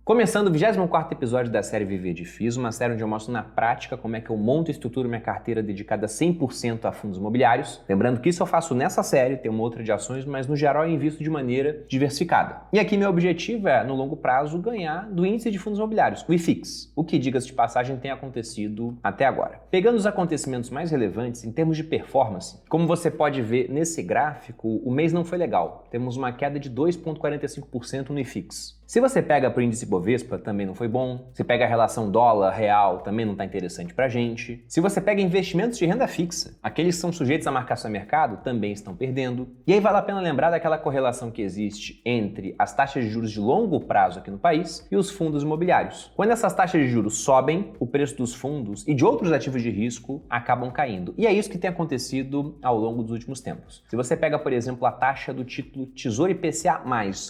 Começando o 24º episódio da série Viver de FIIs, uma série onde eu mostro na prática como é que eu monto e estruturo minha carteira dedicada 100% a fundos imobiliários. Lembrando que isso eu faço nessa série, tem uma outra de ações, mas no geral eu invisto de maneira diversificada. E aqui meu objetivo é, no longo prazo, ganhar do índice de fundos imobiliários, o IFIX, o que, diga-se de passagem, tem acontecido até agora. Pegando os acontecimentos mais relevantes em termos de performance, como você pode ver nesse gráfico, o mês não foi legal. Temos uma queda de 2,45% no IFIX. Se você pega para o índice Bovespa, também não foi bom. Se pega a relação dólar-real, também não está interessante para a gente. Se você pega investimentos de renda fixa, aqueles que são sujeitos à marcação a mercado também estão perdendo. E aí vale a pena lembrar daquela correlação que existe entre as taxas de juros de longo prazo aqui no país e os fundos imobiliários. Quando essas taxas de juros sobem, o preço dos fundos e de outros ativos de risco acabam caindo. E é isso que tem acontecido ao longo dos últimos tempos. Se você pega, por exemplo, a taxa do título Tesouro IPCA+,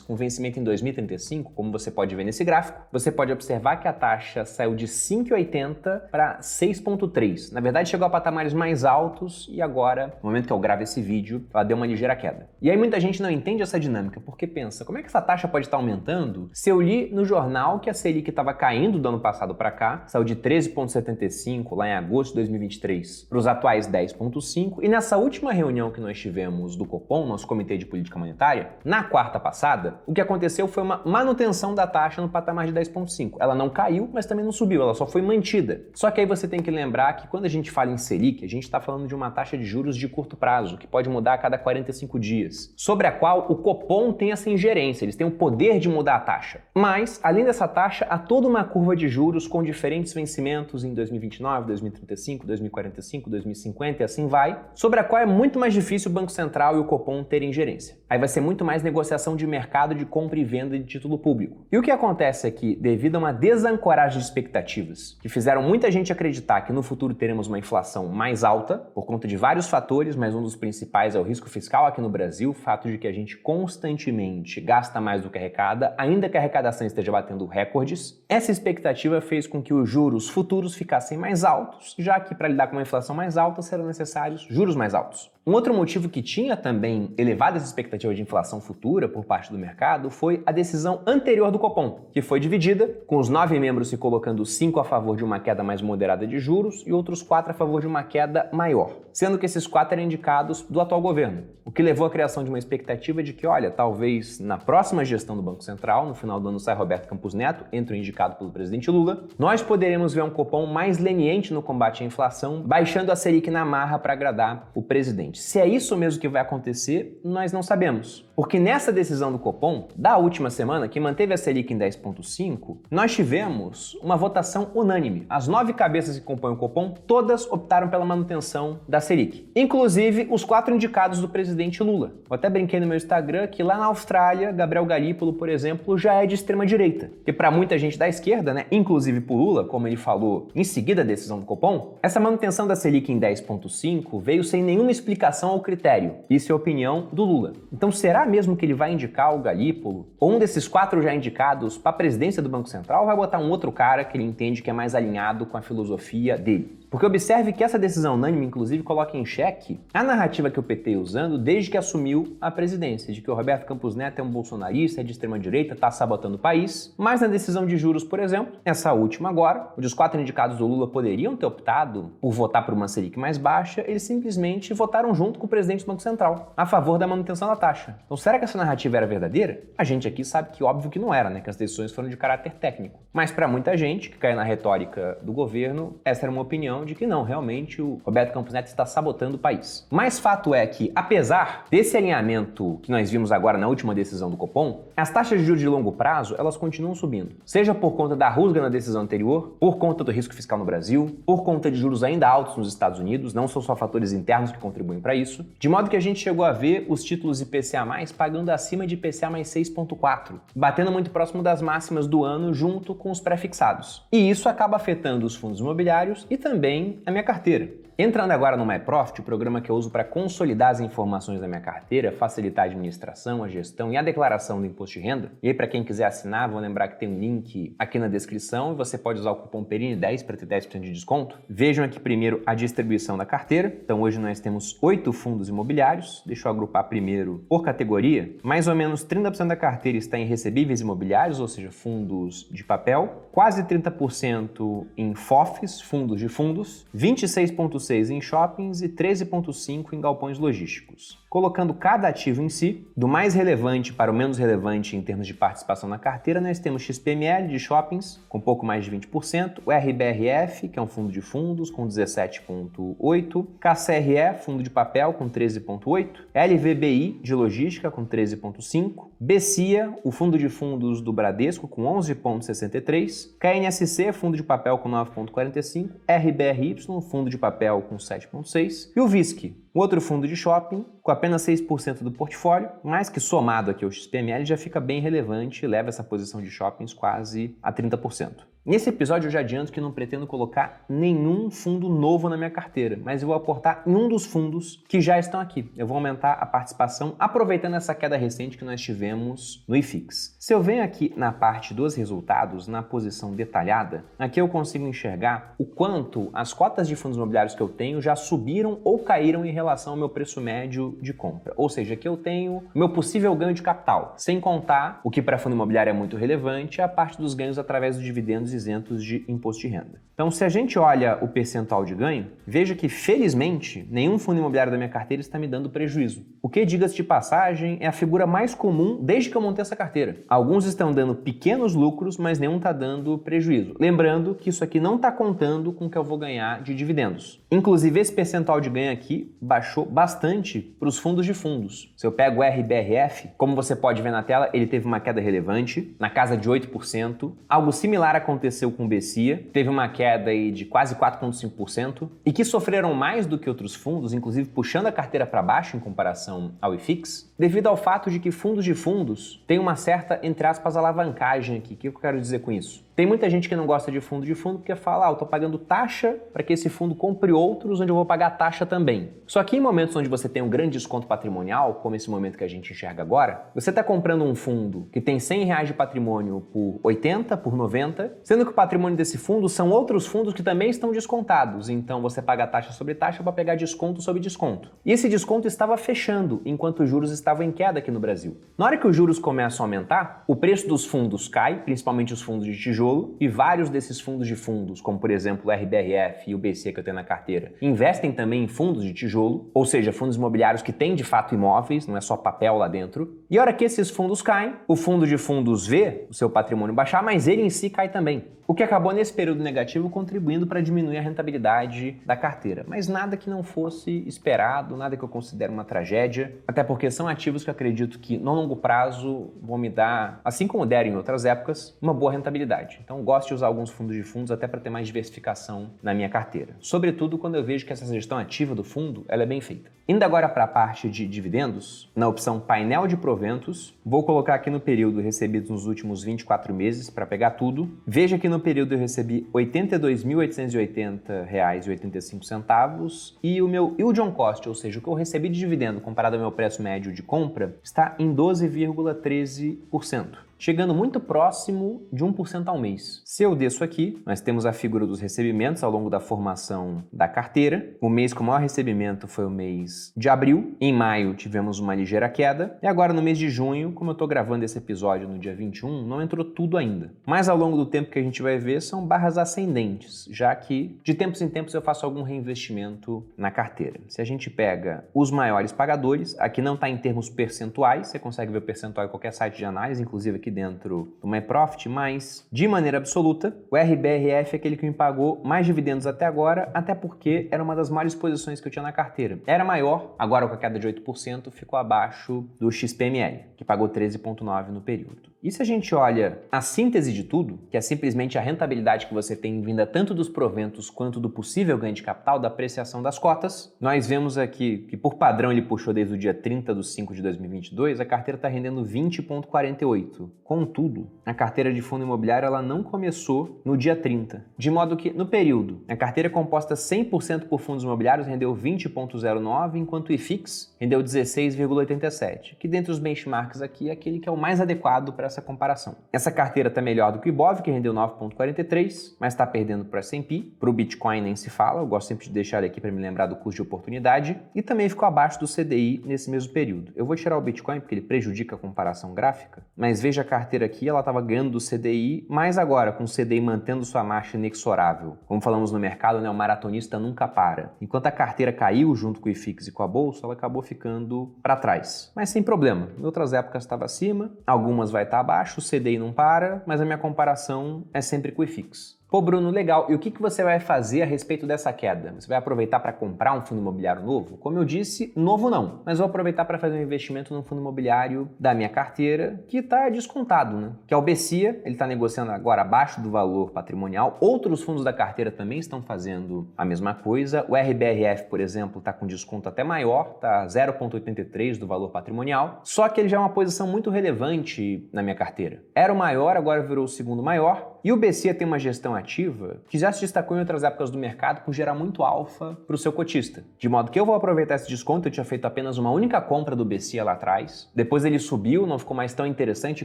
com vencimento em 2035, como você pode ver nesse gráfico, você pode observar que a taxa saiu de 5,80 para 6,3. Na verdade, chegou a patamares mais altos e agora, no momento que eu gravo esse vídeo, ela deu uma ligeira queda. E aí muita gente não entende essa dinâmica, porque pensa, como é que essa taxa pode estar aumentando se eu li no jornal que a Selic estava caindo do ano passado para cá, saiu de 13,75 lá em agosto de 2023 para os atuais 10,5, e nessa última reunião que nós tivemos do Copom, nosso Comitê de Política Monetária, na quarta passada, o que aconteceu foi uma manutenção da taxa no patamar de 10,5. Ela não caiu, mas também não subiu, ela só foi mantida. Só que aí você tem que lembrar que quando a gente fala em Selic, a gente está falando de uma taxa de juros de curto prazo, que pode mudar a cada 45 dias, sobre a qual o Copom tem essa ingerência, eles têm o poder de mudar a taxa. Mas, além dessa taxa, há toda uma curva de juros com diferentes vencimentos em 2029, 2035, 2045, 2050 e assim vai, sobre a qual é muito mais difícil o Banco Central e o Copom terem ingerência. Aí vai ser muito mais negociação de mercado de compra e venda de título público. E o que acontece é que, devido a uma desancoragem de expectativas, que fizeram muita gente acreditar que no futuro teremos uma inflação mais alta, por conta de vários fatores, mas um dos principais é o risco fiscal aqui no Brasil, o fato de que a gente constantemente gasta mais do que arrecada, ainda que a arrecadação esteja batendo recordes, essa expectativa fez com que os juros futuros ficassem mais altos, já que para lidar com uma inflação mais alta serão necessários juros mais altos. Um outro motivo que tinha também elevado essa expectativa de inflação futura por parte do mercado foi a decisão anterior do Copom, que foi dividida, com os 9 membros se colocando 5 a favor de uma queda mais moderada de juros e outros 4 a favor de uma queda maior, sendo que esses 4 eram indicados do atual governo, o que levou à criação de uma expectativa de que, olha, talvez na próxima gestão do Banco Central, no final do ano sai Roberto Campos Neto, entre o indicado pelo presidente Lula, nós poderemos ver um Copom mais leniente no combate à inflação, baixando a Selic na marra para agradar o presidente. Se é isso mesmo que vai acontecer, nós não sabemos. Porque nessa decisão do Copom, da última semana, que manteve a Selic em 10,5, nós tivemos uma votação unânime. As 9 cabeças que compõem o Copom, todas optaram pela manutenção da Selic. Inclusive, os 4 indicados do presidente Lula. Eu até brinquei no meu Instagram que lá na Austrália, Gabriel Galípolo, por exemplo, já é de extrema-direita. E para muita gente da esquerda, né, inclusive por Lula, como ele falou em seguida da decisão do Copom, essa manutenção da Selic em 10,5 veio sem nenhuma explicação ao critério. Isso é a opinião do Lula. Então, será mesmo que ele vai indicar o Galípolo, ou um desses 4 já indicados, para a presidência do Banco Central, ou vai botar um outro cara que ele entende que é mais alinhado com a filosofia dele? Porque observe que essa decisão unânime, inclusive, coloca em xeque a narrativa que o PT ia usando desde que assumiu a presidência, de que o Roberto Campos Neto é um bolsonarista, é de extrema-direita, está sabotando o país. Mas na decisão de juros, por exemplo, essa última agora, onde os 4 indicados do Lula poderiam ter optado por votar por uma Selic mais baixa, eles simplesmente votaram junto com o presidente do Banco Central, a favor da manutenção da taxa. Então, será que essa narrativa era verdadeira? A gente aqui sabe que óbvio que não era, né? Que as decisões foram de caráter técnico. Mas para muita gente que cai na retórica do governo, essa era uma opinião de que não, realmente o Roberto Campos Neto está sabotando o país. Mas fato é que, apesar desse alinhamento que nós vimos agora na última decisão do Copom, as taxas de juros de longo prazo, elas continuam subindo. Seja por conta da rusga na decisão anterior, por conta do risco fiscal no Brasil, por conta de juros ainda altos nos Estados Unidos, não são só fatores internos que contribuem para isso, de modo que a gente chegou a ver os títulos IPCA+, pagando acima de IPCA mais 6,4, batendo muito próximo das máximas do ano junto com os pré-fixados. E isso acaba afetando os fundos imobiliários e também a minha carteira. Entrando agora no MyProfit, o programa que eu uso para consolidar as informações da minha carteira, facilitar a administração, a gestão e a declaração do imposto de renda. E aí, para quem quiser assinar, vou lembrar que tem um link aqui na descrição e você pode usar o cupom PERINI10 para ter 10% de desconto. Vejam aqui primeiro a distribuição da carteira. Então hoje nós temos 8 fundos imobiliários. Deixa eu agrupar primeiro por categoria. Mais ou menos 30% da carteira está em recebíveis imobiliários, ou seja, fundos de papel. Quase 30% em FOFs, fundos de fundos. 26,6% em shoppings e 13,5% em galpões logísticos. Colocando cada ativo em si, do mais relevante para o menos relevante em termos de participação na carteira, nós temos XPML de shoppings, com pouco mais de 20%, o RBRF, que é um fundo de fundos, com 17,8%, KCRE, fundo de papel, com 13,8%, LVBI, de logística, com 13,5%, BCIA, o fundo de fundos do Bradesco, com 11,63%, KNSC, fundo de papel, com 9,45%, RBRY, fundo de papel, com 7,6%, e o VISC, um outro fundo de shopping, com apenas 6% do portfólio, mas que somado aqui ao XPML já fica bem relevante e leva essa posição de shoppings quase a 30%. Nesse episódio eu já adianto que não pretendo colocar nenhum fundo novo na minha carteira, mas eu vou aportar em um dos fundos que já estão aqui. Eu vou aumentar a participação aproveitando essa queda recente que nós tivemos no IFIX. Se eu venho aqui na parte dos resultados, na posição detalhada, aqui eu consigo enxergar o quanto as cotas de fundos imobiliários que eu tenho já subiram ou caíram em relação ao meu preço médio de compra. Ou seja, aqui eu tenho o meu possível ganho de capital, sem contar o que para fundo imobiliário é muito relevante, a parte dos ganhos através dos dividendos isentos de imposto de renda. Então, se a gente olha o percentual de ganho, veja que, felizmente, nenhum fundo imobiliário da minha carteira está me dando prejuízo. O que, diga-se de passagem, é a figura mais comum desde que eu montei essa carteira. Alguns estão dando pequenos lucros, mas nenhum está dando prejuízo. Lembrando que isso aqui não está contando com o que eu vou ganhar de dividendos. Inclusive, esse percentual de ganho aqui baixou bastante para os fundos de fundos. Se eu pego o RBRF, como você pode ver na tela, ele teve uma queda relevante, na casa de 8%. Algo similar aconteceu com o BCIA, teve uma queda aí de quase 4,5%, e que sofreram mais do que outros fundos, inclusive puxando a carteira para baixo em comparação ao IFIX, devido ao fato de que fundos de fundos têm uma certa, entre aspas, alavancagem aqui. O que eu quero dizer com isso? Tem muita gente que não gosta de fundo porque fala, eu tô pagando taxa para que esse fundo compre outros onde eu vou pagar taxa também. Só que em momentos onde você tem um grande desconto patrimonial, como esse momento que a gente enxerga agora, você está comprando um fundo que tem R$100 de patrimônio por 80, por 90, sendo que o patrimônio desse fundo são outros fundos que também estão descontados, então você paga taxa sobre taxa para pegar desconto sobre desconto. E esse desconto estava fechando, enquanto os juros estavam em queda aqui no Brasil. Na hora que os juros começam a aumentar, o preço dos fundos cai, principalmente os fundos de tijolo, e vários desses fundos de fundos, como por exemplo o RBRF e o BC que eu tenho na carteira, investem também em fundos de tijolo, ou seja, fundos imobiliários que têm de fato imóveis, não é só papel lá dentro. E a hora que esses fundos caem, o fundo de fundos vê o seu patrimônio baixar, mas ele em si cai também. O que acabou nesse período negativo contribuindo para diminuir a rentabilidade da carteira. Mas nada que não fosse esperado, nada que eu considere uma tragédia, até porque são ativos que eu acredito que no longo prazo vão me dar, assim como deram em outras épocas, uma boa rentabilidade. Então gosto de usar alguns fundos de fundos até para ter mais diversificação na minha carteira. Sobretudo quando eu vejo que essa gestão ativa do fundo ela é bem feita. Indo agora para a parte de dividendos, na opção painel de proventos, vou colocar aqui no período recebidos nos últimos 24 meses para pegar tudo. Veja que no período eu recebi R$ 82.880,85 e o meu yield on cost, ou seja, o que eu recebi de dividendo comparado ao meu preço médio de compra, está em 12,13%. Chegando muito próximo de 1% ao mês. Se eu desço aqui, nós temos a figura dos recebimentos ao longo da formação da carteira. O mês com maior recebimento foi o mês de abril. Em maio tivemos uma ligeira queda. E agora no mês de junho, como eu estou gravando esse episódio no dia 21, não entrou tudo ainda. Mas ao longo do tempo que a gente vai ver, são barras ascendentes, já que de tempos em tempos eu faço algum reinvestimento na carteira. Se a gente pega os maiores pagadores, aqui não está em termos percentuais, você consegue ver o percentual em qualquer site de análise, inclusive aqui dentro do MyProfit, mas de maneira absoluta, o RBRF é aquele que me pagou mais dividendos até agora, até porque era uma das maiores posições que eu tinha na carteira. Era maior, agora com a queda de 8%, ficou abaixo do XPML, que pagou 13,9% no período. E se a gente olha a síntese de tudo, que é simplesmente a rentabilidade que você tem vinda tanto dos proventos quanto do possível ganho de capital, da apreciação das cotas, nós vemos aqui que por padrão ele puxou desde o dia 30/5 de 2022, a carteira está rendendo 20,48. Contudo, a carteira de fundo imobiliário ela não começou no dia 30, de modo que no período a carteira composta 100% por fundos imobiliários rendeu 20,09, enquanto o IFIX rendeu 16,87, que dentre os benchmarks aqui é aquele que é o mais adequado para essa comparação. Essa carteira está melhor do que o Ibov, que rendeu 9,43, mas está perdendo para o S&P, para o Bitcoin nem se fala, eu gosto sempre de deixar ele aqui para me lembrar do custo de oportunidade, e também ficou abaixo do CDI nesse mesmo período. Eu vou tirar o Bitcoin porque ele prejudica a comparação gráfica, mas veja a carteira aqui, ela estava ganhando do CDI, mas agora com o CDI mantendo sua marcha inexorável. Como falamos no mercado, né, o maratonista nunca para. Enquanto a carteira caiu junto com o IFIX e com a Bolsa, ela acabou ficando para trás. Mas sem problema, em outras épocas estava acima, algumas vai estar abaixo, o CDI não para, mas a minha comparação é sempre com o IFIX. Pô, Bruno, legal. E o que você vai fazer a respeito dessa queda? Você vai aproveitar para comprar um fundo imobiliário novo? Como eu disse, novo não. Mas vou aproveitar para fazer um investimento num fundo imobiliário da minha carteira, que está descontado, né? Que é o BCIA, ele está negociando agora abaixo do valor patrimonial. Outros fundos da carteira também estão fazendo a mesma coisa. O RBRF, por exemplo, está com desconto até maior, está 0,83 do valor patrimonial. Só que ele já é uma posição muito relevante na minha carteira. Era o maior, agora virou o segundo maior. E o BCIA tem uma gestão ativa que já se destacou em outras épocas do mercado por gerar muito alfa para o seu cotista. De modo que eu vou aproveitar esse desconto, eu tinha feito apenas uma única compra do BCIA lá atrás, depois ele subiu, não ficou mais tão interessante em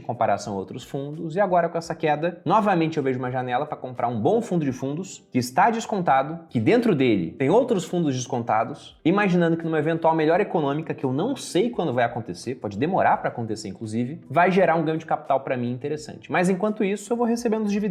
comparação a outros fundos, e agora com essa queda, novamente eu vejo uma janela para comprar um bom fundo de fundos que está descontado, que dentro dele tem outros fundos descontados, imaginando que numa eventual melhora econômica, que eu não sei quando vai acontecer, pode demorar para acontecer inclusive, vai gerar um ganho de capital para mim interessante. Mas enquanto isso, eu vou recebendo os dividendos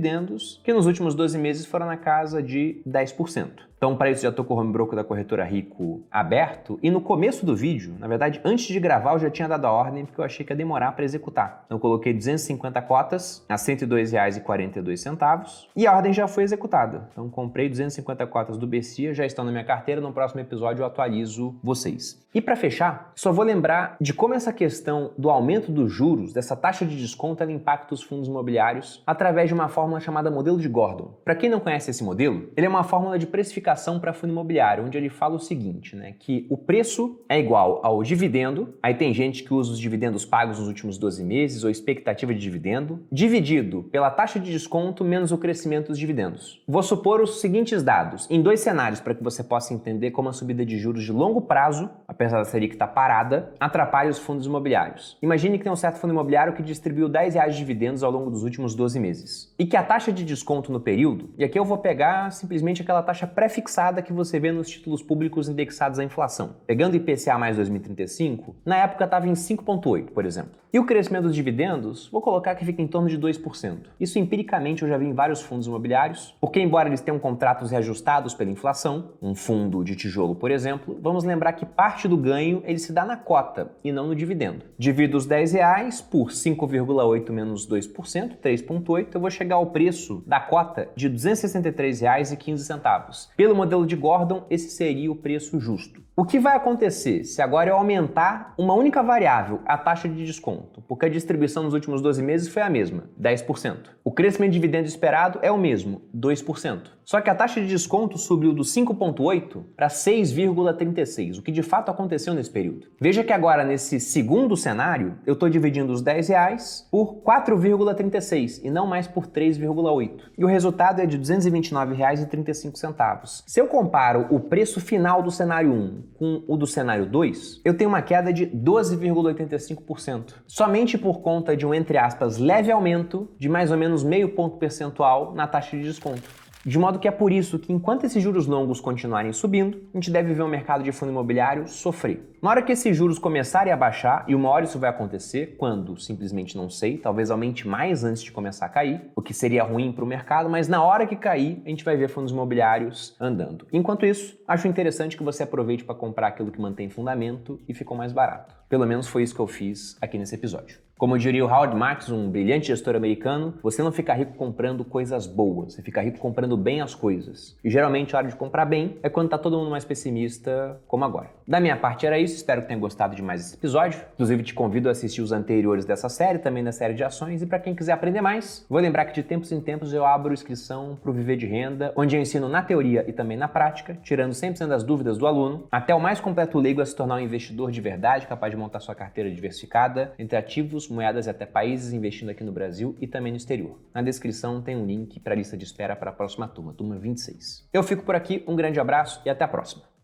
que nos últimos 12 meses foram na casa de 10%. Então, para isso, já estou com o home broker da corretora Rico aberto. E no começo do vídeo, na verdade, antes de gravar, eu já tinha dado a ordem porque eu achei que ia demorar para executar. Então, eu coloquei 250 cotas a R$ 102,42 e a ordem já foi executada. Então, comprei 250 cotas do BCIA, já estão na minha carteira. No próximo episódio, eu atualizo vocês. E para fechar, só vou lembrar de como essa questão do aumento dos juros, dessa taxa de desconto, ela impacta os fundos imobiliários através de uma fórmula chamada modelo de Gordon. Para quem não conhece esse modelo, ele é uma fórmula de precificação para fundo imobiliário, onde ele fala o seguinte, né, que o preço é igual ao dividendo, aí tem gente que usa os dividendos pagos nos últimos 12 meses ou expectativa de dividendo, dividido pela taxa de desconto menos o crescimento dos dividendos. Vou supor os seguintes dados, em dois cenários para que você possa entender como a subida de juros de longo prazo, apesar da Selic estar parada, atrapalha os fundos imobiliários. Imagine que tem um certo fundo imobiliário que distribuiu R$10 de dividendos ao longo dos últimos 12 meses e que a taxa de desconto no período, e aqui eu vou pegar simplesmente aquela taxa pré-fixada que você vê nos títulos públicos indexados à inflação. Pegando IPCA mais 2035, na época estava em 5,8, por exemplo. E o crescimento dos dividendos, vou colocar que fica em torno de 2%. Isso empiricamente eu já vi em vários fundos imobiliários, porque embora eles tenham contratos reajustados pela inflação, um fundo de tijolo, por exemplo, vamos lembrar que parte do ganho ele se dá na cota e não no dividendo. Divido os R$10 por 5,8 menos 2%, 3,8, eu vou chegar ao preço da cota de R$ 263,15. Pelo modelo de Gordon, esse seria o preço justo. O que vai acontecer se agora eu aumentar uma única variável, a taxa de desconto? Porque a distribuição nos últimos 12 meses foi a mesma, 10%. O crescimento de dividendo esperado é o mesmo, 2%. Só que a taxa de desconto subiu do 5,8 para 6,36, o que de fato aconteceu nesse período. Veja que agora, nesse segundo cenário, eu estou dividindo os R$10 por 4,36 e não mais por 3,8. E o resultado é de R$ 229,35. Se eu comparo o preço final do cenário 1 com o do cenário 2, eu tenho uma queda de 12,85%. Somente por conta de um, entre aspas, leve aumento de mais ou menos meio ponto percentual na taxa de desconto. De modo que é por isso que, enquanto esses juros longos continuarem subindo, a gente deve ver o mercado de fundo imobiliário sofrer. Na hora que esses juros começarem a baixar, e uma hora isso vai acontecer, quando? Simplesmente não sei, talvez aumente mais antes de começar a cair, o que seria ruim para o mercado, mas na hora que cair, a gente vai ver fundos imobiliários andando. Enquanto isso, acho interessante que você aproveite para comprar aquilo que mantém fundamento e ficou mais barato. Pelo menos foi isso que eu fiz aqui nesse episódio. Como diria o Howard Marks, um brilhante gestor americano, você não fica rico comprando coisas boas, você fica rico comprando bem as coisas. E geralmente a hora de comprar bem é quando tá todo mundo mais pessimista, como agora. Da minha parte era isso, espero que tenha gostado de mais esse episódio. Inclusive te convido a assistir os anteriores dessa série, também da série de ações, e para quem quiser aprender mais, vou lembrar que de tempos em tempos eu abro inscrição para o Viver de Renda, onde eu ensino na teoria e também na prática, tirando 100% das dúvidas do aluno, até o mais completo leigo a se tornar um investidor de verdade, capaz de montar sua carteira diversificada entre ativos, moedas e até países, investindo aqui no Brasil e também no exterior. Na descrição tem um link para a lista de espera para a próxima turma 26. Eu fico por aqui, um grande abraço e até a próxima.